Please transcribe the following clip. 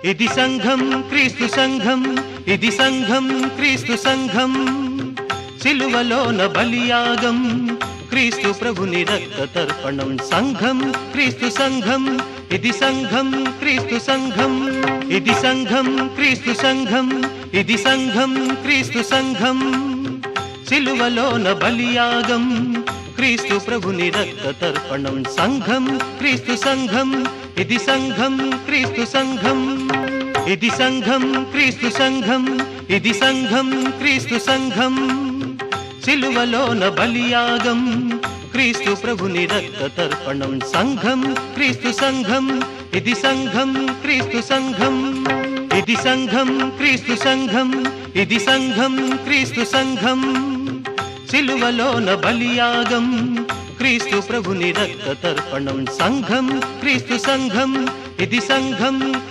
ఇది సంఘం క్రీస్తు సంఘం, ఇది సంఘం క్రీస్తు సంఘం. సిలువలోన బలియాగం క్రీస్తు ప్రభుని రక్త తర్పణం. సంఘం క్రీస్తు సంఘం, ఇది సంఘం క్రీస్తు సంఘం. ఇది సంఘం క్రీస్తు సంఘం, ఇది సంఘం క్రీస్తు సంఘం. సిలువలోన బలియాగం క్రీస్తు ప్రభుని రక్త తర్పణం. సంఘం క్రీస్తు సంఘం, ఇది సంఘం క్రీస్తు సంఘం. ఇది సంఘం క్రీస్తు సంఘం, ఇది సంఘం క్రీస్తు సంఘం. సిలువలోన బలియాగం క్రీస్తు ప్రభుని రక్త తర్పణం. సంఘం క్రీస్తు సంఘం, ఇది సంఘం క్రీస్తు సంఘం. ఇది సంఘం క్రీస్తు సంఘం, ఇది సంఘం క్రీస్తు సంఘం. సిలువలోన బలియాగం క్రీస్తు ప్రభుని రక్త తర్పణం. సంఘం క్రీస్తు సంఘం, ఇది సంఘం.